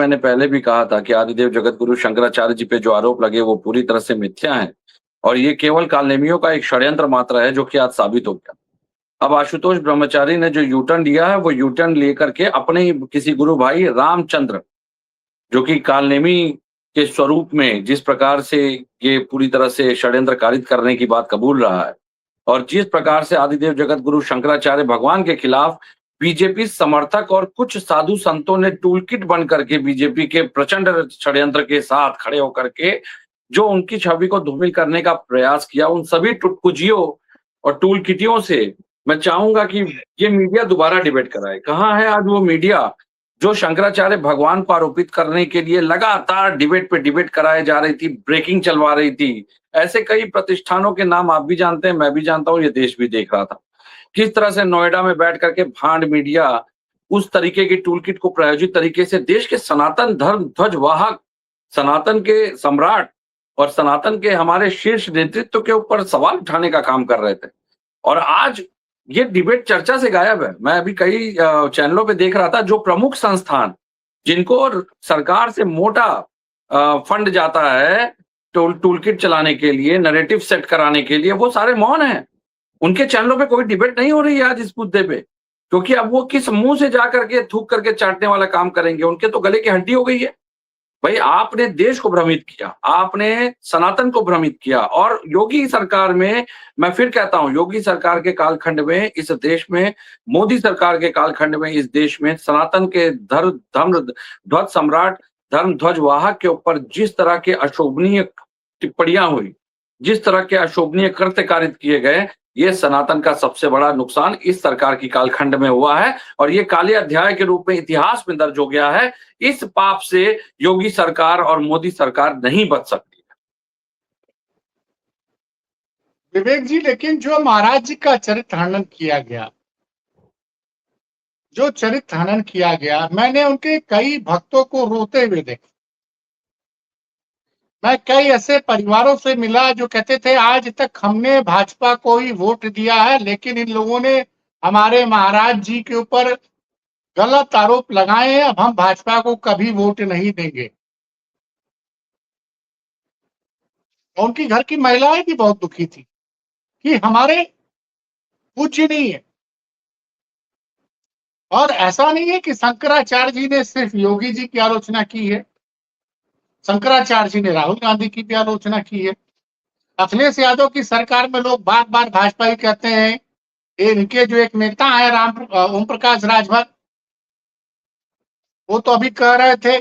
मैंने पहले भी कहा था कि आदिदेव जगतगुरु शंकराचार्य जी पे जो आरोप लगे वो पूरी तरह से मिथ्या हैं और ये केवल कालनेमियों का एक षड्यंत्र मात्र है जो कि आज साबित हो गया। अब आशुतोष ब्रह्मचारी ने जो यू टर्न लिया है वो यू टर्न लेकर के अपने ही किसी गुरु भाई रामचंद्र, जो कि कालनेमी के स्वरूप में जिस प्रकार से ये पूरी तरह से षड्यंत्र कारित करने की बात कबूल रहा है और जिस प्रकार से आदिदेव जगत गुरु शंकराचार्य भगवान के खिलाफ बीजेपी समर्थक और कुछ साधु संतों ने टूलकिट बन करके बीजेपी के प्रचंड षड्यंत्र के साथ खड़े होकर के जो उनकी छवि को धूमिल करने का प्रयास किया, उन सभी टुटपुजियों और टूल किटियों से मैं चाहूंगा कि ये मीडिया दोबारा डिबेट कराए। कहाँ है आज वो मीडिया जो शंकराचार्य भगवान को आरोपित करने के लिए लगातार डिबेट पे डिबेट कराए जा रही थी, ब्रेकिंग चलवा रही थी। ऐसे कई प्रतिष्ठानों के नाम आप भी जानते हैं, मैं भी जानता हूँ, ये देश भी देख रहा था किस तरह से नोएडा में बैठ करके भांड मीडिया उस तरीके की टूलकिट को प्रायोजित तरीके से देश के सनातन धर्म ध्वज वाहक, सनातन के सम्राट और सनातन के हमारे शीर्ष नेतृत्व के ऊपर सवाल उठाने का काम कर रहे थे। और आज ये डिबेट चर्चा से गायब है। मैं अभी कई चैनलों पे देख रहा था, जो प्रमुख संस्थान जिनको सरकार से मोटा फंड जाता है टूलकिट चलाने के लिए, नैरेटिव सेट कराने के लिए, वो सारे मौन हैं। उनके चैनलों पे कोई डिबेट नहीं हो रही है आज इस मुद्दे पे, क्योंकि अब वो किस मुंह से जा करके थूक करके चाटने वाला काम करेंगे। उनके तो गले की हड्डी हो गई है। भाई आपने देश को भ्रमित किया, आपने सनातन को भ्रमित किया और योगी सरकार में, मैं फिर कहता हूं, योगी सरकार के कालखंड में इस देश में, मोदी सरकार के कालखंड में इस देश में सनातन के धर्म ध्वज सम्राट, धर्म ध्वज वाहक के ऊपर जिस तरह के अशोभनीय टिप्पणियां हुई, जिस तरह के अशोभनीय कृत्य कारित किए गए, ये सनातन का सबसे बड़ा नुकसान इस सरकार की कालखंड में हुआ है और ये काले अध्याय के रूप में इतिहास में दर्ज हो गया है। इस पाप से योगी सरकार और मोदी सरकार नहीं बच सकती। विवेक जी, लेकिन जो महाराज जी का चरित्र हनन किया गया, जो चरित्र हनन किया गया, मैंने उनके कई भक्तों को रोते हुए देखा। मैं कई ऐसे परिवारों से मिला जो कहते थे आज तक हमने भाजपा को ही वोट दिया है, लेकिन इन लोगों ने हमारे महाराज जी के ऊपर गलत आरोप लगाए हैं, अब हम भाजपा को कभी वोट नहीं देंगे। उनकी घर की महिलाएं भी बहुत दुखी थी कि हमारे पूज्य नहीं है। और ऐसा नहीं है कि शंकराचार्य जी ने सिर्फ योगी जी की आलोचना की है, शंकराचार्य जी ने राहुल गांधी की भी आलोचना की है। अखिलेश यादव की सरकार में लोग बार बार भाजपा ही कहते हैं। इनके जो एक नेता है ओम प्रकाश राजभर, वो तो अभी कह रहे थे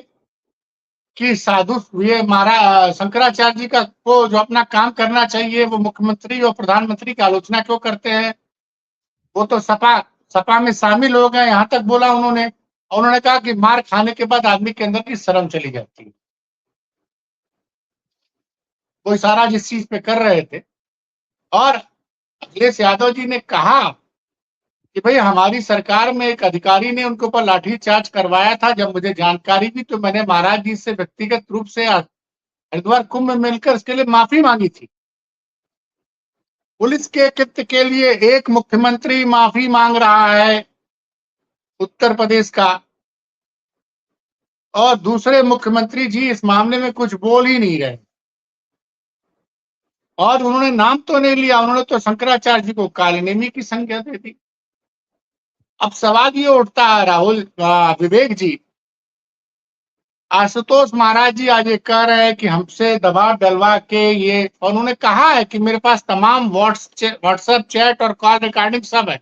कि साधु ये महाराज शंकराचार्य जी का को जो अपना काम करना चाहिए वो मुख्यमंत्री और प्रधानमंत्री की आलोचना क्यों करते हैं, वो तो सपा में शामिल हो गए, यहां तक बोला उन्होंने। उन्होंने कहा कि मार खाने के बाद आदमी के अंदर की शर्म चली जाती है। वो इशारा जिस चीज पे कर रहे थे। और अखिलेश यादव जी ने कहा कि भाई हमारी सरकार में एक अधिकारी ने उनके ऊपर लाठीचार्ज करवाया था, जब मुझे जानकारी थी तो मैंने महाराज जी से व्यक्तिगत रूप से हरिद्वार कुंभ में मिलकर इसके लिए माफी मांगी थी। पुलिस के कृत्य के लिए एक मुख्यमंत्री माफी मांग रहा है उत्तर प्रदेश का, और दूसरे मुख्यमंत्री जी इस मामले में कुछ बोल ही नहीं रहे। और उन्होंने नाम तो नहीं लिया, उन्होंने तो शंकराचार्य जी को कालनेमी की संज्ञा दे दी। अब सवाल ये उठता है विवेक जी, आशुतोष महाराज जी आज ये कह रहे हैं कि हमसे दबाव डलवा के ये, और उन्होंने कहा है कि मेरे पास तमाम व्हाट्सएप चैट और कॉल रिकॉर्डिंग सब है।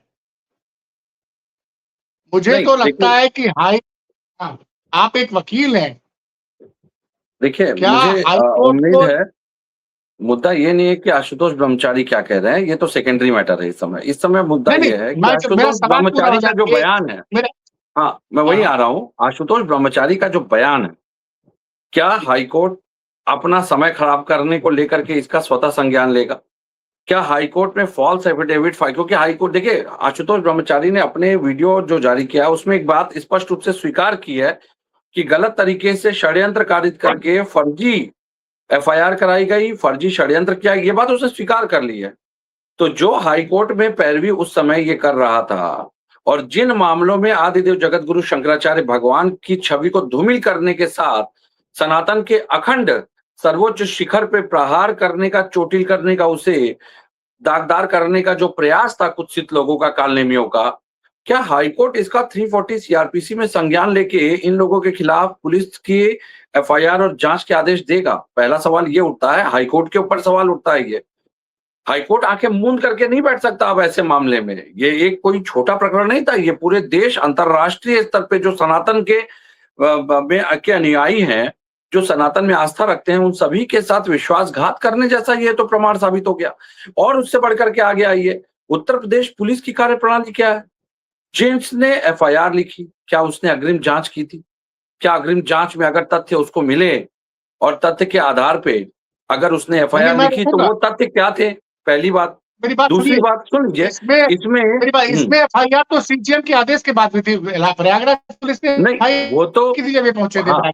मुझे तो लगता है कि आप एक वकील हैं, देखिए मुझे उम्मीद है, मुद्दा ये नहीं है कि आशुतोष ब्रह्मचारी क्या कह रहे हैं, ये तो सेकेंडरी मैटर है। इस समय मुद्दा ये है कि आशुतोष ब्रह्मचारी का जो बयान है, हाँ मैं वही आ रहा हूँ, आशुतोष ब्रह्मचारी का जो बयान है, क्या हाईकोर्ट अपना समय खराब करने को लेकर के इसका स्वतः संज्ञान लेगा? क्या हाईकोर्ट में फॉल्स एफिडेविट फाइल, क्योंकि हाईकोर्ट, देखिए आशुतोष ब्रह्मचारी ने अपने वीडियो जो जारी किया उसमें एक बात स्पष्ट रूप से स्वीकार की है कि गलत तरीके से षड्यंत्र कारित करके फर्जी एफआईआर कराई गई, फर्जी षड्यंत्र किया, ये बात उसने स्वीकार कर ली है। तो जो हाईकोर्ट में पैरवी उस समय ये कर रहा था, और जिन मामलों में आदिदेव जगतगुरु शंकराचार्य भगवान की छवि को धूमिल करने के साथ सनातन के अखंड सर्वोच्च शिखर पे प्रहार करने का, चोटिल करने का, उसे दागदार करने का जो प्रयास था कुत्सित लोगों का, कालनेमियों का, क्या हाईकोर्ट इसका 340 सीआरपीसी में संज्ञान लेके इन लोगों के खिलाफ पुलिस की एफआईआर और जांच के आदेश देगा? पहला सवाल ये उठता है, हाईकोर्ट के ऊपर सवाल उठता है ये। हाईकोर्ट आंखें मूंद करके नहीं बैठ सकता अब ऐसे मामले में। ये एक कोई छोटा प्रकरण नहीं था, ये पूरे देश, अंतरराष्ट्रीय स्तर पे जो सनातन के के अनुयायी हैं, जो सनातन में आस्था रखते हैं, उन सभी के साथ विश्वासघात करने जैसा ये तो प्रमाण साबित हो गया। और उससे बढ़कर के आगे आइए, उत्तर प्रदेश पुलिस की कार्यप्रणाली क्या है? जेम्स ने एफआईआर लिखी, क्या उसने अग्रिम जांच की थी? क्या अग्रिम जांच में अगर तथ्य उसको मिले और तथ्य के आधार पे अगर उसने एफआईआर लिखी तो वो तथ्य क्या थे? पहली बात। मेरी बात दूसरी बात सुन लीजिए, इसमें एफआईआर तो सीजीएम के आदेश के बाद हुई थी। प्रयागराज पुलिस ने नहीं, वो तो किसी जगह पहुंचे थे। हाँ,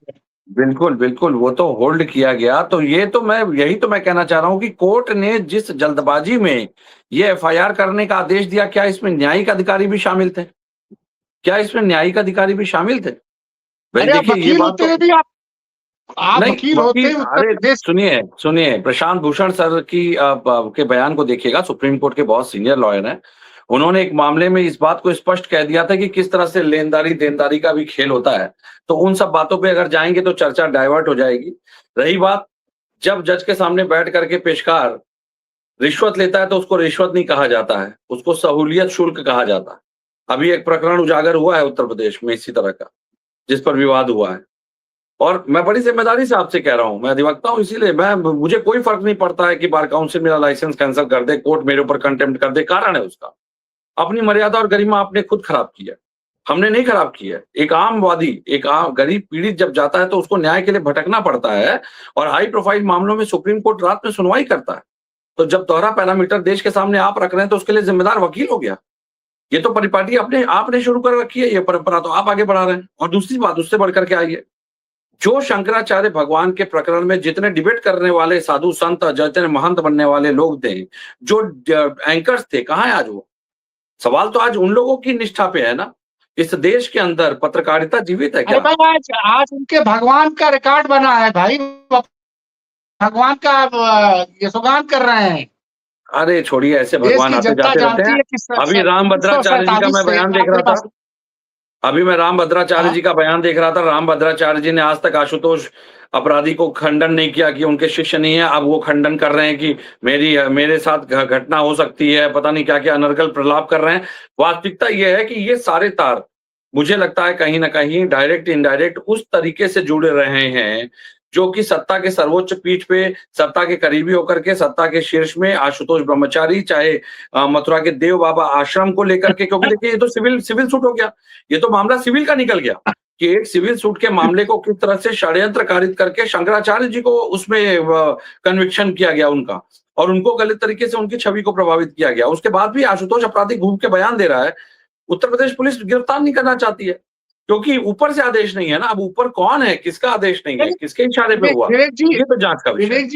बिल्कुल बिल्कुल, वो तो होल्ड किया गया। तो ये तो मैं यही तो मैं कहना चाह रहा हूं कि कोर्ट ने जिस जल्दबाजी में ये एफआईआर करने का आदेश दिया, क्या इसमें न्यायिक अधिकारी भी शामिल थे? क्या इसमें न्यायिक अधिकारी भी शामिल थे? देखिए, ये बात तो आप वकील होते हैं। अरे सुनिए, प्रशांत भूषण सर की के बयान को देखिएगा, सुप्रीम कोर्ट के बहुत सीनियर लॉयर हैं। उन्होंने एक मामले में इस बात को स्पष्ट कह दिया था कि किस तरह से लेनदारी देनदारी का भी खेल होता है। तो उन सब बातों पे अगर जाएंगे तो चर्चा डाइवर्ट हो जाएगी। रही बात, जब जज के सामने बैठ करके पेशकार रिश्वत लेता है तो उसको रिश्वत नहीं कहा जाता है, उसको सहूलियत शुल्क कहा जाता है। अभी एक प्रकरण उजागर हुआ है उत्तर प्रदेश में इसी तरह का, जिस पर विवाद हुआ है। और मैं बड़ी जिम्मेदारी से आपसे कह रहा हूं, मैं अधिवक्ता हूं, इसीलिए मुझे कोई फर्क नहीं पड़ता है कि बार काउंसिल मेरा लाइसेंस कैंसिल कर दे, कोर्ट मेरे ऊपर कंटेम्प्ट कर दे। कारण है उसका, अपनी मर्यादा और गरिमा आपने खुद खराब की है, हमने नहीं खराब की है। एक आम वादी, एक आम गरीब पीड़ित जब जाता है तो उसको न्याय के लिए भटकना पड़ता है, और हाई प्रोफाइल मामलों में सुप्रीम कोर्ट रात में सुनवाई करता है। तो जब दोहरा पैरामीटर देश के सामने आप रख रहे हैं तो उसके लिए जिम्मेदार वकील हो गया। ये तो परिपाटी आपने शुरू कर रखी है, ये परंपरा तो आप आगे बढ़ा रहे हैं। और दूसरी बात, उससे बढ़कर के आइए, जो शंकराचार्य भगवान के प्रकरण में जितने डिबेट करने वाले साधु संत, जितने महंत बनने वाले लोग थे, जो एंकर्स थे, कहाँ है आज वो? सवाल तो आज उन लोगों की निष्ठा पे है ना। इस देश के अंदर पत्रकारिता जीवित है क्या? आज उनके भगवान का रिकॉर्ड बना है भाई, भगवान का यशोगान कर रहे हैं। अरे छोड़िए, ऐसे भगवान आते जाते रहते हैं। अभी रामभद्राचार्य जी का मैं बयान देख रहा था, अभी मैं रामभद्राचार्य जी का बयान देख रहा था। रामभद्राचार्य जी ने आज तक आशुतोष अपराधी को खंडन नहीं किया कि उनके शिष्य नहीं है। अब वो खंडन कर रहे हैं कि मेरे साथ घटना हो सकती है, पता नहीं क्या क्या अनर्गल प्रलाप कर रहे हैं। वास्तविकता ये है कि ये सारे तार मुझे लगता है कहीं ना कहीं डायरेक्ट इनडायरेक्ट उस तरीके से जुड़े रहे हैं जो कि सत्ता के सर्वोच्च पीठ पे, सत्ता के करीबी होकर के, सत्ता के शीर्ष में आशुतोष ब्रह्मचारी, चाहे मथुरा के देव बाबा आश्रम को लेकर के, क्योंकि देखिए ये तो सिविल सूट हो गया, ये तो मामला सिविल का निकल गया कि एक सिविल सूट के मामले को किस तरह से षड्यंत्र कारित करके शंकराचार्य जी को उसमें कन्विक्शन किया गया उनका, और उनको गलत तरीके से उनकी छवि को प्रभावित किया गया। उसके बाद भी आशुतोष अपराधी घूम के बयान दे रहा है। उत्तर प्रदेश पुलिस गिरफ्तार नहीं करना चाहती है क्योंकि ऊपर से आदेश नहीं है ना। अब ऊपर कौन है, किसका आदेश नहीं है, किसके इशारे पे हुआ, ये तो जांच का विषय है।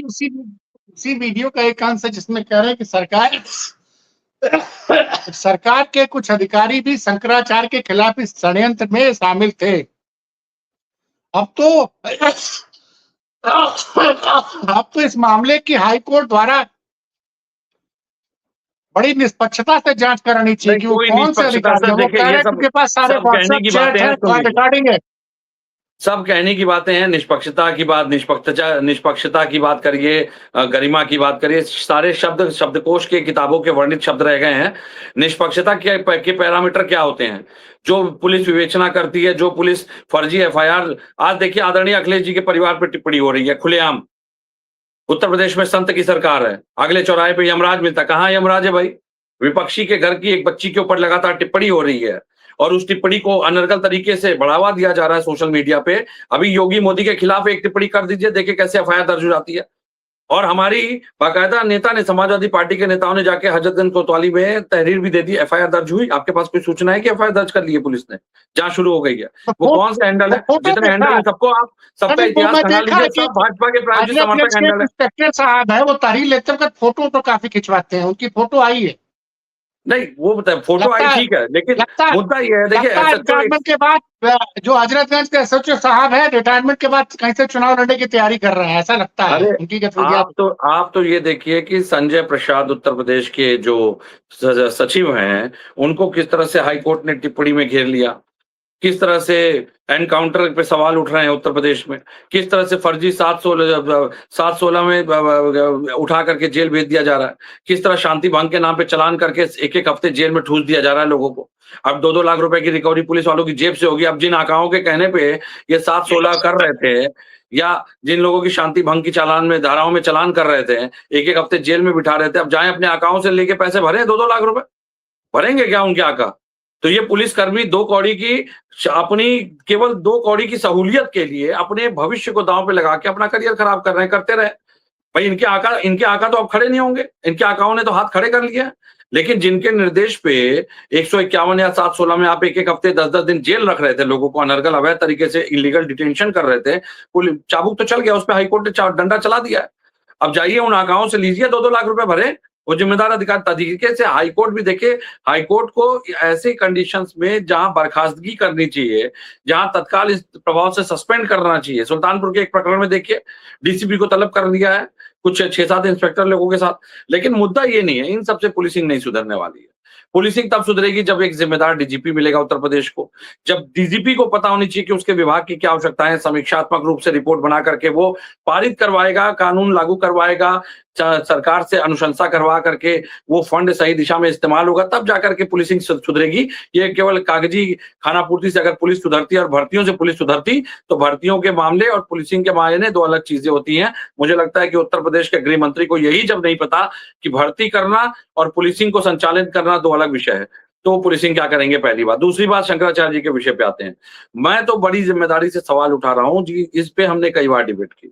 उसी वीडियो का एक अंश है जिसमें कह रहे हैं कि सरकार के कुछ अधिकारी भी शंकराचार्य के खिलाफ इस षड्यंत्र में शामिल थे। अब तो इस मामले की हाईकोर्ट द्वारा बड़ी निष्पक्षता से जांच करानी चाहिए कि वो कौन से अधिकारी है। वो कह रहे हैं उनके पास सारे व्हाट्सएप चैट है, रिकॉर्डिंग है। सब कहने की बातें हैं, निष्पक्षता की बात, निष्पक्षता की बात करिए, गरिमा की बात करिए, सारे शब्दकोश के किताबों के वर्णित शब्द रह गए हैं। निष्पक्षता के पैरामीटर क्या होते हैं? जो पुलिस विवेचना करती है, जो पुलिस फर्जी एफआईआर, आज देखिए आदरणीय अखिलेश जी के परिवार पर टिप्पणी हो रही है खुलेआम। उत्तर प्रदेश में संत की सरकार है, अगले चौराहे पे यमराज मिलता, कहाँ यमराज है भाई? विपक्षी के घर की एक बच्ची के ऊपर लगातार टिप्पणी हो रही है और उस टिप्पणी को अनर्गल तरीके से बढ़ावा दिया जा रहा है सोशल मीडिया पे। अभी योगी मोदी के खिलाफ एक टिप्पणी कर दीजिए, देखिए कैसे एफआईआर दर्ज हो जाती है। और हमारी बाकायदा नेता ने, समाजवादी पार्टी के नेताओं ने जाके हजरतगंज कोतवाली में तहरीर भी दे दी, एफआईआर दर्ज हुई। आपके पास कोई सूचना है कि एफआईआर दर्ज कर ली है पुलिस ने, जांच शुरू हो गई है? वो कौन सा हैंडल है? जितने हैंडल है सबको आप सबका इतिहास खंगाल लीजिए, सब भाजपा के प्रायोजित समर्थक हैंडल है। इंस्पेक्टर साहब है, वो तहरीर लेते वक्त फोटो तो काफी खिंचवाते हैं, उनकी फोटो आई है। नहीं वो बताए, फोटो आई ठीक है, लेकिन मुद्दा ये है, देखिए रिटायरमेंट के बाद जो हजरतगंज के एसएचओ साहब है, रिटायरमेंट के बाद कहीं से चुनाव लड़ने की तैयारी कर रहे हैं, ऐसा लगता है। अरे उनकी गतिविधियां आप तो ये देखिए कि संजय प्रसाद उत्तर प्रदेश के जो सचिव हैं, उनको किस तरह से हाईकोर्ट ने टिप्पणी में घेर लिया, किस तरह से एनकाउंटर पे सवाल उठ रहे हैं उत्तर प्रदेश में, किस तरह से फर्जी 716 में उठा करके जेल भेज दिया जा रहा है, किस तरह शांति भंग के नाम पे चालान करके एक हफ्ते जेल में ठूस दिया जा रहा है लोगों को। अब 2-2 लाख रुपए की रिकवरी पुलिस वालों की जेब से होगी। अब जिन आकाओं के कहने पे ये 716 कर रहे थे, या जिन लोगों की शांति भंग की चालान में धाराओं में चालान कर रहे थे, एक हफ्ते जेल में बिठा रहे थे, अब जाए अपने आकाओं से लेके पैसे भरे 2-2 लाख रुपए, भरेंगे क्या उनके आका? तो ये पुलिसकर्मी 2 कौड़ी की अपनी केवल 2 कौड़ी की सहूलियत के लिए अपने भविष्य को दांव पे लगा के अपना करियर खराब कर रहे हैं, करते रहे। भाई इनके आका तो अब खड़े नहीं होंगे, इनके आकाओं ने तो हाथ खड़े कर लिए हैं। लेकिन जिनके निर्देश पे 151 या 716 में आप एक हफ्ते 10-10 दिन जेल रख रहे थे लोगों को, अनर्गल अवैध तरीके से इलीगल डिटेंशन कर रहे थे, चाबुक तो चल गया, उस पर हाईकोर्ट ने डंडा चला दिया है। अब जाइए उन आकाओं से लीजिए, 2-2 लाख रुपए भरे। वो जिम्मेदार अधिकार तरीके से हाईकोर्ट भी देखे, हाईकोर्ट को ऐसे कंडीशंस में जहां बर्खास्तगी करनी चाहिए, जहां तत्काल इस प्रभाव से सस्पेंड करना चाहिए। सुल्तानपुर के एक प्रकरण में देखिए डीसीपी को तलब कर दिया है, कुछ 6-7 इंस्पेक्टर लोगों के साथ। लेकिन मुद्दा ये नहीं है, इन सबसे पुलिसिंग नहीं सुधरने वाली है। पुलिसिंग तब सुधरेगी जब एक जिम्मेदार डीजीपी मिलेगा उत्तर प्रदेश को, जब डीजीपी को पता होनी चाहिए कि उसके विभाग की क्या आवश्यकताएं हैं, समीक्षात्मक रूप से रिपोर्ट बना करके वो पारित करवाएगा, कानून लागू करवाएगा, सरकार से अनुशंसा करवा करके वो फंड सही दिशा में इस्तेमाल होगा, तब जाकर के पुलिसिंग सुधरेगी। ये केवल कागजी खानापूर्ति से अगर पुलिस सुधरती और भर्तियों से पुलिस सुधरती, तो भर्तियों के मामले और पुलिसिंग के मायने 2 अलग चीजें होती हैं। मुझे लगता है कि उत्तर प्रदेश के गृह मंत्री को यही जब नहीं पता कि भर्ती करना और पुलिसिंग को संचालित करना 2 अलग विषय है, तो पुलिसिंग क्या करेंगे, पहली बात। दूसरी बात, शंकराचार्य जी के विषय पे आते हैं। मैं तो बड़ी जिम्मेदारी से सवाल उठा रहा हूं जी, इस पे हमने कई बार डिबेट की।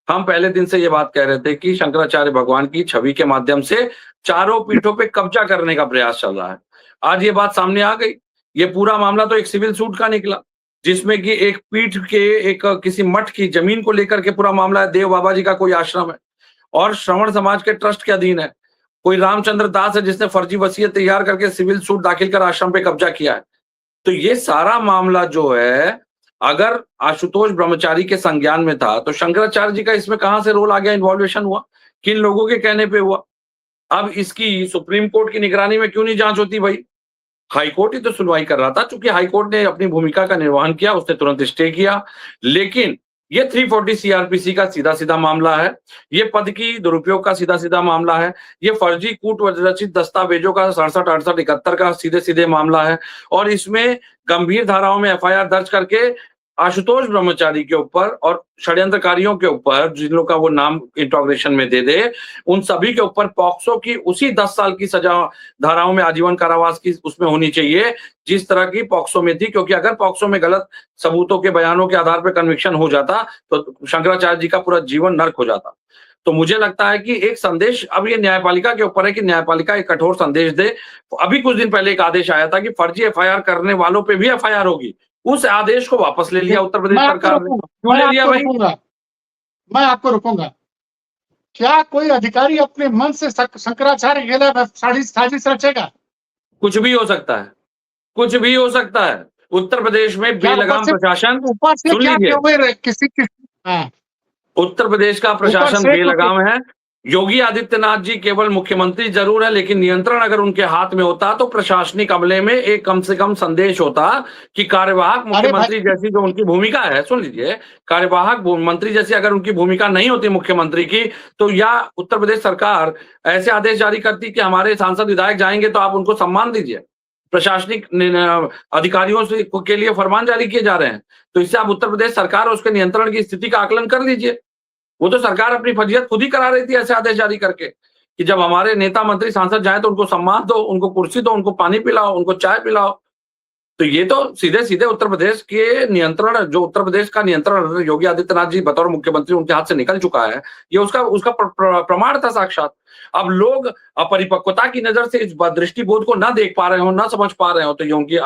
हम पहले दिन से ये बात कह रहे थे कि शंकराचार्य भगवान की छवि के माध्यम से चारों पीठों पे कब्जा करने का प्रयास चल रहा है। आज ये बात सामने आ गई। ये पूरा मामला तो एक सिविल सूट का निकला, जिसमें कि एक पीठ के एक किसी मठ की जमीन को लेकर के पूरा मामला है। देव बाबा जी का कोई आश्रम है और श्रवण समाज के ट्रस्ट के अधीन है। कोई रामचंद्र दास है जिसने फर्जी वसीयत तैयार करके सिविल सूट दाखिल कर आश्रम पे कब्जा किया है। तो ये सारा मामला जो है, अगर आशुतोष ब्रह्मचारी के संज्ञान में था, तो शंकराचार्य जी का इसमें कहां से रोल आ गया, इन्वॉल्वेशन हुआ, किन लोगों के कहने पे हुआ? अब इसकी सुप्रीम कोर्ट की निगरानी में क्यों नहीं जांच होती भाई? हाईकोर्ट ही तो सुनवाई कर रहा था। चूंकि हाईकोर्ट ने अपनी भूमिका का निर्वहन किया, उसने तुरंत स्टे किया। लेकिन ये 340 सीआरपीसी का सीधा-सीधा मामला है, ये पद की दुरुपयोग का सीधा-सीधा मामला है, ये फर्जी कूट रचित दस्तावेजों का 67, 68, 71 का सीधे-सीधे मामला है। और इसमें गंभीर धाराओं में एफआईआर दर्ज करके आशुतोष ब्रह्मचारी के ऊपर और षड्यंत्रकारियों के ऊपर, जिन लोगों का वो नाम इंट्रोगेशन में दे दे, उन सभी के ऊपर पॉक्सो की उसी 10 साल की सजा धाराओं में आजीवन कारावास की उसमें होनी चाहिए, जिस तरह की पॉक्सो में थी। क्योंकि अगर पॉक्सो में गलत सबूतों के बयानों के आधार पर कन्विक्शन हो जाता, तो शंकराचार्य जी का पूरा जीवन नर्क हो जाता। तो मुझे लगता है कि एक संदेश अब ये न्यायपालिका के ऊपर है कि न्यायपालिका एक कठोर संदेश दे। अभी कुछ दिन पहले एक आदेश आया था कि फर्जी एफआईआर करने वालों पे भी एफआईआर होगी। उस आदेश को वापस ले लिया उत्तर प्रदेश सरकार ने। क्यों ले लिया भाई? मैं आपको रुकूंगा। क्या कोई अधिकारी अपने मन से शंकराचार्य के खिलाफ साजिश रचेगा? कुछ भी हो सकता है, कुछ भी हो सकता है। उत्तर प्रदेश में बेलगाम प्रशासन, सुन लीजिए, उत्तर प्रदेश का प्रशासन बेलगाम है। योगी आदित्यनाथ जी केवल मुख्यमंत्री जरूर है, लेकिन नियंत्रण अगर उनके हाथ में होता तो प्रशासनिक अमले में एक कम से कम संदेश होता कि कार्यवाहक मुख्यमंत्री जैसी जो उनकी भूमिका है, सुन लीजिए, कार्यवाहक मंत्री जैसी अगर उनकी भूमिका नहीं होती मुख्यमंत्री की, तो या उत्तर प्रदेश सरकार ऐसे आदेश जारी करती कि हमारे सांसद विधायक जाएंगे तो आप उनको सम्मान दीजिए। प्रशासनिक अधिकारियों से के लिए फरमान जारी किए जा रहे हैं, तो इससे आप उत्तर प्रदेश सरकार और उसके नियंत्रण की स्थिति का आकलन कर लीजिए। वो तो सरकार अपनी फजीयत खुद ही करा रही थी ऐसे आदेश जारी करके कि जब हमारे नेता मंत्री सांसद जाए तो उनको सम्मान दो, उनको कुर्सी दो, उनको पानी पिलाओ, उनको चाय पिलाओ। तो ये तो सीधे सीधे उत्तर प्रदेश के नियंत्रण, जो उत्तर प्रदेश का नियंत्रण योगी आदित्यनाथ जी बतौर मुख्यमंत्री उनके हाथ से निकल चुका है, ये उसका प्रमाण था साक्षात। अब लोग अपरिपक्वता की नजर से इस दृष्टिबोध को ना देख पा रहे हो, ना समझ पा रहे हो, तो ये उनकी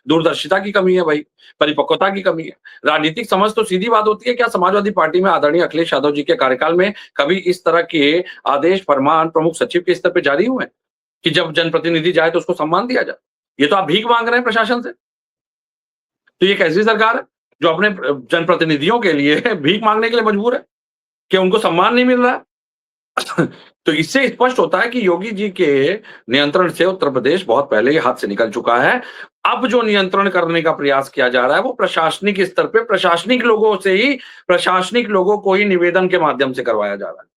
दूरदर्शिता की कमी है भाई, परिपक्वता की कमी है। राजनीतिक समझ तो सीधी बात होती है। क्या समाजवादी पार्टी में आदरणीय अखिलेश यादव जी के कार्यकाल में कभी इस तरह के आदेश फरमान प्रमुख सचिव के स्तर पर जारी हुए? कि जब जनप्रतिनिधि जाए तो उसको सम्मान दिया जाए। ये तो आप भीख मांग रहे हैं प्रशासन से। तो ये कैसी सरकार है जो अपने जनप्रतिनिधियों के लिए भीख मांगने के लिए मजबूर है कि उनको सम्मान नहीं मिल रहा है। तो इससे स्पष्ट होता है कि योगी जी के नियंत्रण से उत्तर प्रदेश बहुत पहले ही हाथ से निकल चुका है। अब जो नियंत्रण करने का प्रयास किया जा रहा है वो प्रशासनिक स्तर पे प्रशासनिक लोगों से ही, प्रशासनिक लोगों को ही निवेदन के माध्यम से करवाया जा रहा है।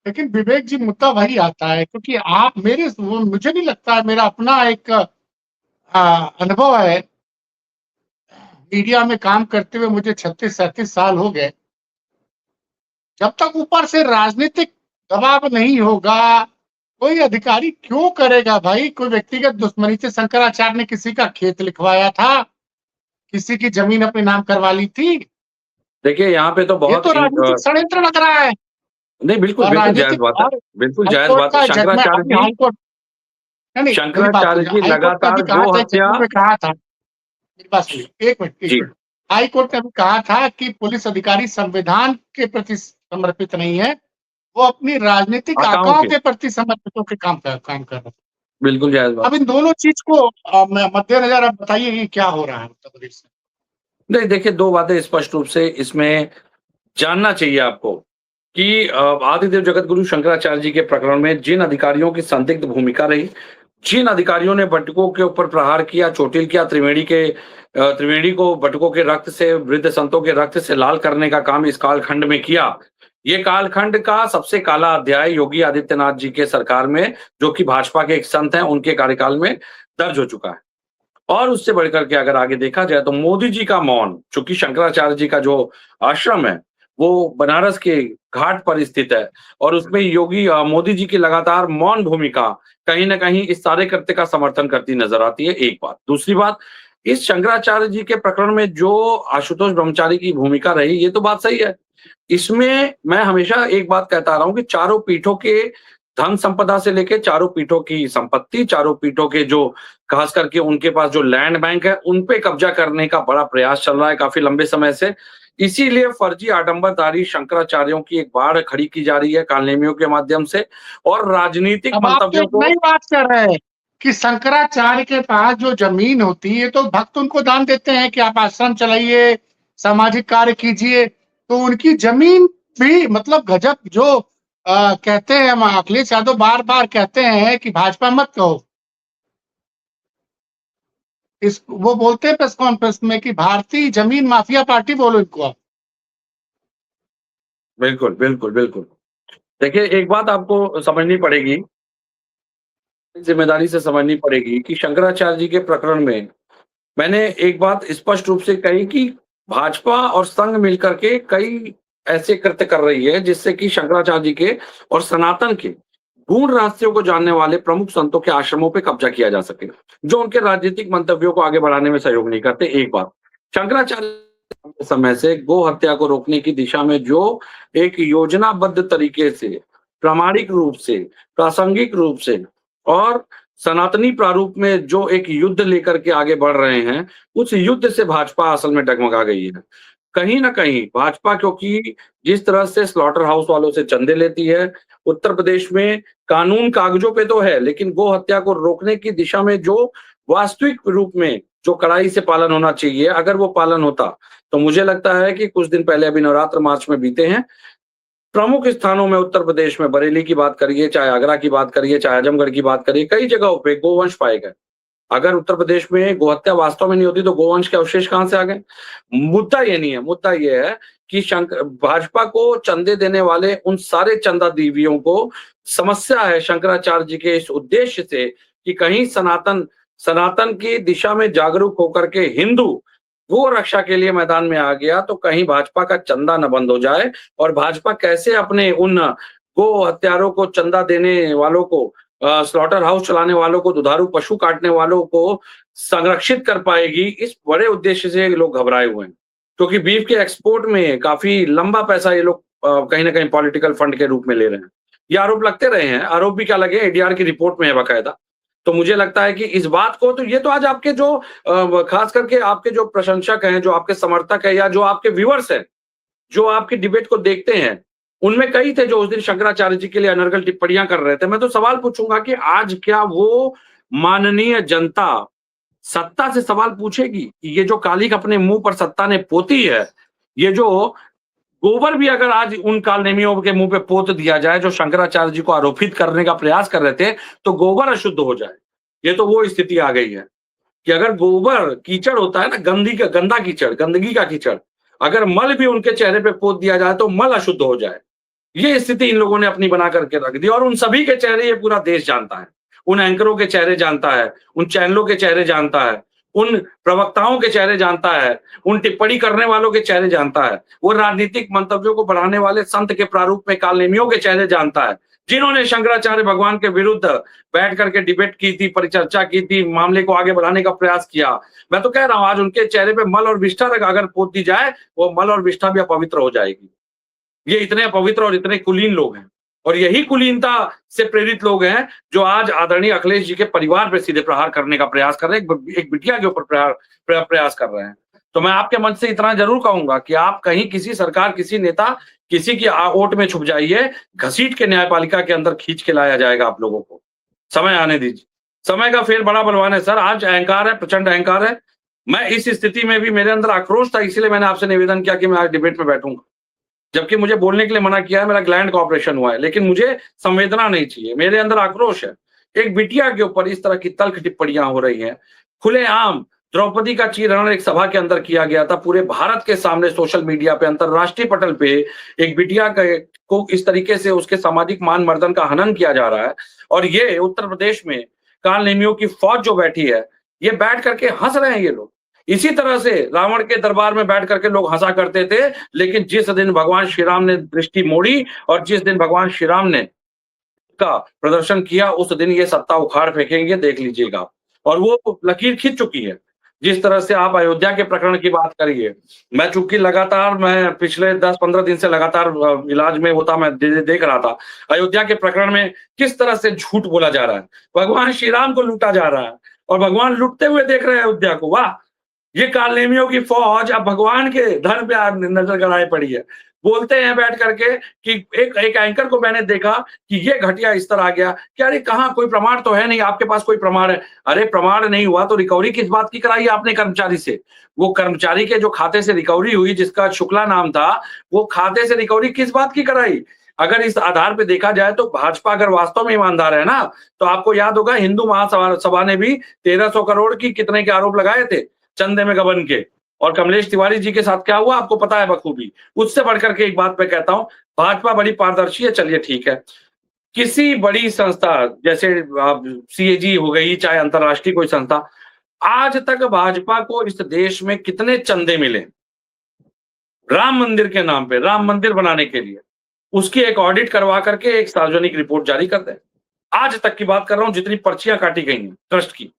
लेकिन विवेक जी, मुद्दा वही आता है, क्योंकि आप मुझे नहीं लगता है, मेरा अपना एक अनुभव है, मीडिया में काम करते हुए मुझे 36-37 साल हो गए। जब तक ऊपर से राजनीतिक दबाव नहीं होगा, कोई अधिकारी क्यों करेगा भाई? कोई व्यक्तिगत दुश्मनी से शंकराचार्य ने किसी का खेत लिखवाया था, किसी की जमीन अपने नाम करवा ली थी। देखिए यहाँ पे तो ये बहुत तो राजनीतिक षड्यंत्र लग रहा है। नहीं, बिल्कुल और बिल्कुल जायज राजनीतिक बात है, और बिल्कुल जायज हाईकोर्ट बात है। का जजमेंट, अभी हाईकोर्ट, नहीं मेरी बात शंकराचार्य सुनिए, जी हाईकोर्ट ने अभी लगातार कहा गो था, हत्या। जजमेंट में कहा था, मेरी बात सुनिए, एक जी, मिनट। हाईकोर्ट ने अभी कहा था कि पुलिस अधिकारी संविधान के प्रति समर्पित नहीं है, वो अपनी राजनीतिक आकाओं आकाओं के के प्रति समर्पित होकर काम कर रहे हैं। बिल्कुल जायज बात। अब इन दोनों चीज को मद्देनजर आप बताइए कि क्या हो रहा है उत्तर प्रदेश में। नहीं, देखिए 2 बातें स्पष्ट रूप से इसमें जानना चाहिए आपको कि आदिदेव जगतगुरु शंकराचार्य जी के प्रकरण में जिन अधिकारियों की संदिग्ध भूमिका रही, जिन अधिकारियों ने बटुकों के ऊपर प्रहार किया, चोटिल किया, त्रिवेणी को बटुकों के रक्त से, वृद्ध संतों के रक्त से लाल करने का काम इस कालखंड में किया। ये कालखंड का सबसे काला अध्याय योगी आदित्यनाथ जी के सरकार में, जो कि भाजपा के एक संत हैं, उनके कार्यकाल में दर्ज हो चुका है। और उससे बढ़कर के अगर आगे देखा जाए तो मोदी जी का मौन, चूंकि शंकराचार्य जी का जो आश्रम है वो बनारस के घाट पर स्थित है और उसमें मोदी जी की लगातार मौन भूमिका कहीं ना कहीं इस सारे कृत्य का समर्थन करती नजर आती है। एक बात। दूसरी बात, इस शंकराचार्य जी के प्रकरण में जो आशुतोष ब्रह्मचारी की भूमिका रही, ये तो बात सही है। इसमें मैं हमेशा एक बात कहता रहा हूं कि चारों पीठों के धन संपदा से लेके चारों पीठों की संपत्ति, चारों पीठों के जो खास करके उनके पास जो लैंड बैंक है, उन पे कब्जा करने का बड़ा प्रयास चल रहा है काफी लंबे समय से। इसीलिए फर्जी आडंबरधारी शंकराचार्यों की एक बाढ़ खड़ी की जा रही है कालनेमियों के माध्यम से और राजनीतिक अब आप तो मंतव्यों एक को। नई बात कर रहे हैं कि शंकराचार्य के पास जो जमीन होती है तो भक्त उनको दान देते हैं कि आप आश्रम चलाइए, सामाजिक कार्य कीजिए, तो उनकी जमीन भी, मतलब गजब जो कहते हैं, हम अखिलेश यादव बार बार कहते हैं कि भाजपा मत कहो, वो बोलते हैं प्रेस कॉन्फ्रेंस में कि भारतीय जमीन माफिया पार्टी बोलो इनको आप। बिल्कुल बिल्कुल बिल्कुल। देखिए एक बात आपको समझनी पड़ेगी, जिम्मेदारी से समझनी पड़ेगी कि शंकराचार्य जी के प्रकरण में मैंने एक बात स्पष्ट रूप से कही कि भाजपा और संघ मिलकर के कई ऐसे कृत्य कर रही है जिससे कि शंकराचार्य जी के और सनातन के गूढ़ रहस्यों को जानने वाले प्रमुख संतों के आश्रमों पे कब्जा किया जा सके, जो उनके राजनीतिक मंतव्यों को आगे बढ़ाने में सहयोग नहीं करते। एक बात, शंकराचार्य समय से गो हत्या को रोकने की दिशा में जो एक योजनाबद्ध तरीके से, प्रामाणिक रूप से, प्रासंगिक रूप से और सनातनी प्रारूप में जो एक युद्ध लेकर के आगे बढ़ रहे हैं, उस युद्ध से भाजपा असल में डगमगा गई है। कहीं न कहीं भाजपा, क्योंकि जिस तरह से स्लॉटर हाउस वालों से चंदे लेती है, उत्तर प्रदेश में कानून कागजों पे तो है, लेकिन गो हत्या को रोकने की दिशा में जो वास्तविक रूप में जो कड़ाई से पालन होना चाहिए, अगर वो पालन होता, तो मुझे लगता है कि कुछ दिन पहले अभी नवरात्र मार्च में बीते हैं, प्रमुख स्थानों में उत्तर प्रदेश में बरेली की बात करिए, चाहे आगरा की बात करिए, चाहे आजमगढ़ की बात करिए, कई जगहों पे गोवंश पाए गए। अगर उत्तर प्रदेश में गोहत्या वास्तव में नहीं होती तो गोवंश के अवशेष कहां से आ गए? मुद्दा ये नहीं है, मुद्दा ये है कि भाजपा को चंदे देने वाले उन सारे चंदा दीवियों को समस्या है शंकराचार्य जी के इस उद्देश्य से कि कहीं सनातन की दिशा में जागरूक होकर के हिंदू वो रक्षा के लिए मैदान में आ गया तो कहीं भाजपा का चंदा न बंद हो जाए और भाजपा कैसे अपने उन गो हत्यारों को, चंदा देने वालों को, स्लॉटर हाउस चलाने वालों को, दुधारू पशु काटने वालों को संरक्षित कर पाएगी, इस बड़े उद्देश्य से लोग घबराए हुए हैं। क्योंकि बीफ के एक्सपोर्ट में काफी लंबा पैसा ये लोग कहीं ना कहीं पॉलिटिकल फंड के रूप में ले रहे हैं। ये आरोप लगते रहे हैं, आरोप भी क्या लगे, एडीआर की रिपोर्ट में है बाकायदा। तो मुझे लगता है कि इस बात को, तो ये तो आज आपके जो खास करके आपके जो प्रशंसक हैं, जो आपके समर्थक हैं या जो आपके व्यूअर्स हैं, जो आपकी डिबेट को देखते हैं, उनमें कई थे जो उस दिन शंकराचार्य जी के लिए अनर्गल टिप्पणियां कर रहे थे। मैं तो सवाल पूछूंगा कि आज क्या वो माननीय जनता सत्ता से सवाल पूछेगी कि ये जो कालिक अपने मुंह पर सत्ता ने पोती है, ये जो गोबर भी अगर आज उन कालनेमियों के मुंह पे पोत दिया जाए जो शंकराचार्य जी को आरोपित करने का प्रयास कर रहे थे, तो गोबर अशुद्ध हो जाए। ये तो वो स्थिति आ गई है कि अगर गोबर कीचड़ होता है ना, गंदा कीचड़, गंदगी का कीचड़, अगर मल भी उनके चेहरे पे पोत दिया जाए तो मल अशुद्ध हो जाए। ये स्थिति इन लोगों ने अपनी बना करके रख दी और उन सभी के चेहरे ये पूरा देश जानता है। उन एंकरों के चेहरे जानता है, उन चैनलों के चेहरे जानता है, उन प्रवक्ताओं के चेहरे जानता है, उन टिप्पणी करने वालों के चेहरे जानता है, वो राजनीतिक मंतव्यों को बढ़ाने वाले संत के प्रारूप में कालनेमियों के चेहरे जानता है, जिन्होंने शंकराचार्य भगवान के विरुद्ध बैठ करके डिबेट की थी, परिचर्चा की थी, मामले को आगे बढ़ाने का प्रयास किया। मैं तो कह रहा हूं आज उनके चेहरे पे मल और विष्ठा अगर पोत दी जाए, वो मल और विष्ठा भी अपवित्र हो जाएगी। ये इतने अपवित्र और इतने कुलीन लोग हैं और यही कुलीनता से प्रेरित लोग हैं जो आज आदरणीय अखिलेश जी के परिवार पे सीधे प्रहार करने का प्रयास कर रहे हैं, एक बिटिया के ऊपर प्रयास कर रहे हैं। तो मैं आपके मंच से इतना जरूर कहूंगा कि आप कहीं किसी सरकार, किसी नेता, किसी की ओट में छुप जाइए, घसीट के न्यायपालिका के अंदर खींच के लाया जाएगा आप लोगों को। समय आने दीजिए। समय का फेर बड़ा बलवान है सर। आज अहंकार है, प्रचंड अहंकार है। मैं इस स्थिति में भी मेरे अंदर आक्रोश था, इसीलिए मैंने आपसे निवेदन किया कि मैं आज डिबेट में बैठूंगा, जबकि मुझे बोलने के लिए मना किया है, मेरा ग्लैंड का ऑपरेशन हुआ है, लेकिन मुझे संवेदना नहीं चाहिए, मेरे अंदर आक्रोश है। एक बिटिया के ऊपर इस तरह की तल्ख टिप्पणियां हो रही हैं, खुलेआम द्रौपदी का चीरहरण एक सभा के अंदर किया गया था, पूरे भारत के सामने सोशल मीडिया पे, अंतरराष्ट्रीय पटल पे एक बिटिया को इस तरीके से उसके सामाजिक मान मर्दन का हनन किया जा रहा है। और ये उत्तर प्रदेश में कालनेमियों की फौज जो बैठी है, ये बैठ करके हंस रहे हैं ये लोग। इसी तरह से रावण के दरबार में बैठ करके लोग हंसा करते थे, लेकिन जिस दिन भगवान श्री राम ने दृष्टि मोड़ी और जिस दिन भगवान श्री राम ने का प्रदर्शन किया, उस दिन ये सत्ता उखाड़ फेंकेंगे, देख लीजिएगा। और वो लकीर खींच चुकी है। जिस तरह से आप अयोध्या के प्रकरण की बात करिए, मैं चूंकि लगातार मैं पिछले 10-15 दिन से लगातार इलाज में होता, मैं देख रहा था अयोध्या के प्रकरण में किस तरह से झूठ बोला जा रहा है। भगवान श्री राम को लूटा जा रहा है और भगवान लूटते हुए देख रहे हैं अयोध्या को। वाह, ये कालनेमियों की फौज अब भगवान के धन पे नजर गड़ाए पड़ी है। बोलते हैं बैठ करके कि एक एंकर को मैंने देखा कि ये घटिया स्तर आ गया कि अरे कहाँ, कोई प्रमाण तो है नहीं, आपके पास कोई प्रमाण है? अरे प्रमाण नहीं हुआ तो रिकवरी किस बात की कराई आपने कर्मचारी से? वो कर्मचारी के जो खाते से रिकवरी हुई, जिसका शुक्ला नाम था, वो खाते से रिकवरी किस बात की कराई? अगर इस आधार पे देखा जाए तो भाजपा अगर वास्तव में ईमानदार है ना, तो आपको याद होगा हिंदू महासभा ने भी 1300 करोड़ की कितने के आरोप लगाए थे चंदे में गबन के। और कमलेश तिवारी जी के साथ क्या हुआ आपको पता है बखूबी। उससे बढ़कर के एक बात मैं कहता हूं, भाजपा बड़ी पारदर्शी है, चलिए ठीक है। किसी बड़ी संस्था जैसे सीएजी हो गई, चाहे अंतरराष्ट्रीय कोई संस्था, आज तक भाजपा को इस देश में कितने चंदे मिले राम मंदिर के नाम पे, राम मंदिर बनाने के लिए, उसकी एक ऑडिट करवा करके एक सार्वजनिक रिपोर्ट जारी कर दें। आज तक की बात कर रहा हूं, जितनी पर्चियां काटी गई हैं ट्रस्ट की।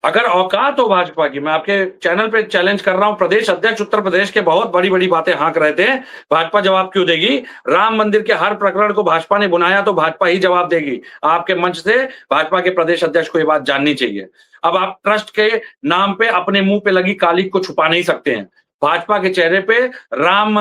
अगर औकात हो भाजपा की, मैं आपके चैनल पे चैलेंज कर रहा हूं, प्रदेश अध्यक्ष उत्तर प्रदेश के बहुत बड़ी बड़ी बातें हाँक रहे थे, भाजपा जवाब क्यों देगी? राम मंदिर के हर प्रकरण को भाजपा ने बुनाया तो भाजपा ही जवाब देगी। आपके मंच से भाजपा के प्रदेश अध्यक्ष को यह बात जाननी चाहिए। अब आप ट्रस्ट के नाम पे अपने मुंह पे लगी कालिक को छुपा नहीं सकते हैं। भाजपा के चेहरे पे राम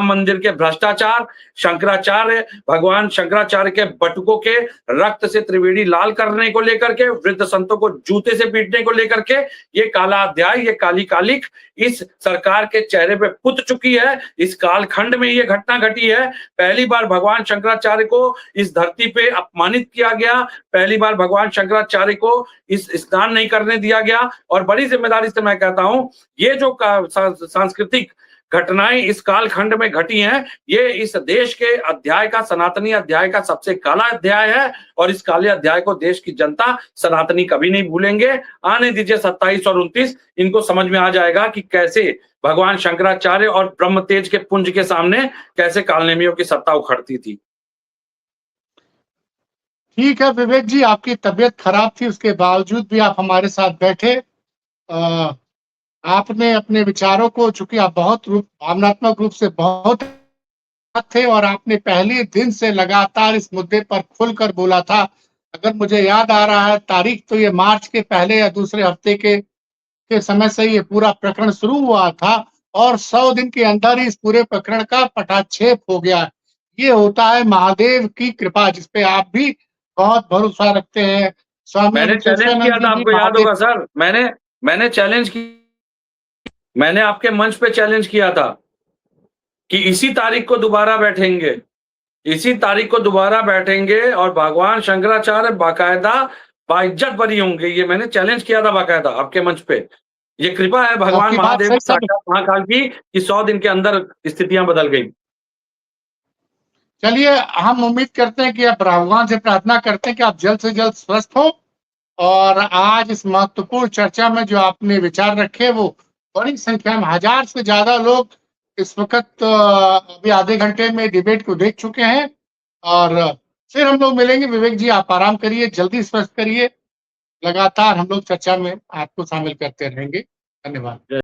मंदिर के भ्रष्टाचार, शंकराचार्य, भगवान शंकराचार्य के बटुकों के रक्त से त्रिवेणी लाल करने को लेकर के, वृद्ध संतों को जूते से पीटने को लेकर के, ये काला अध्याय, ये काली कालिक इस सरकार के चेहरे पे पुत चुकी है। इस कालखंड में ये घटना घटी है। पहली बार भगवान शंकराचार्य को इस धरती पे अपमानित किया गया, पहली बार भगवान शंकराचार्य को इस स्नान नहीं करने दिया गया। और बड़ी जिम्मेदारी से मैं कहता हूं, ये जो सांस्कृतिक घटनाएं इस कालखंड में घटी हैं, ये इस देश के अध्याय का, सनातनी अध्याय का सबसे काला अध्याय है। और इस काले अध्याय को देश की जनता, सनातनी कभी नहीं भूलेंगे। आने दीजिए 27 और 29, इनको समझ में आ जाएगा कि कैसे भगवान शंकराचार्य और ब्रह्म तेज के पुंज के सामने कैसे कालनेमियों की सत्ता उखड़ती थी। ठीक है विवेक जी, आपकी तबीयत खराब थी, उसके बावजूद भी आप हमारे साथ बैठे। आपने अपने विचारों को, चूंकि आप बहुत भावनात्मक रूप से बहुत थे और आपने पहले दिन से लगातार इस मुद्दे पर खुलकर बोला था। अगर मुझे याद आ रहा है तारीख, तो ये मार्च के पहले या दूसरे हफ्ते के समय से ये पूरा प्रकरण शुरू हुआ था और 100 दिन के अंदर ही इस पूरे प्रकरण का पटाक्षेप हो गया। ये होता है महादेव की कृपा, जिसपे आप भी बहुत भरोसा रखते हैं। स्वामी मैंने चैलेंज किया अमृतेश्वरानंद था, जी भी आपको याद महादेव। होगा सर, मैंने चैलेंज की, मैंने आपके मंच पे चैलेंज किया था कि इसी तारीख को दोबारा बैठेंगे, इसी तारीख को दोबारा बैठेंगे और भगवान शंकराचार्य बाकायदा बाइज्जत बरी होंगे। ये मैंने चैलेंज किया था बाकायदा आपके मंच पे। ये कृपा है भगवान आपकी बात महादेव सही सब। साक्षात महाकाल की कि 100 दिन के अंदर स्थितियां बदल गई। चलिए, हम उम्मीद करते हैं कि आप भगवान से प्रार्थना करते हैं कि आप जल्द से जल्द स्वस्थ हो। और आज इस महत्वपूर्ण चर्चा में जो आपने विचार रखे, वो बड़ी संख्या में 1000 से ज्यादा लोग इस वक्त अभी आधे घंटे में डिबेट को देख चुके हैं। और फिर हम लोग मिलेंगे। विवेक जी, आप आराम करिए, जल्दी स्वस्थ करिए। लगातार हम लोग चर्चा में आपको शामिल करते रहेंगे। धन्यवाद।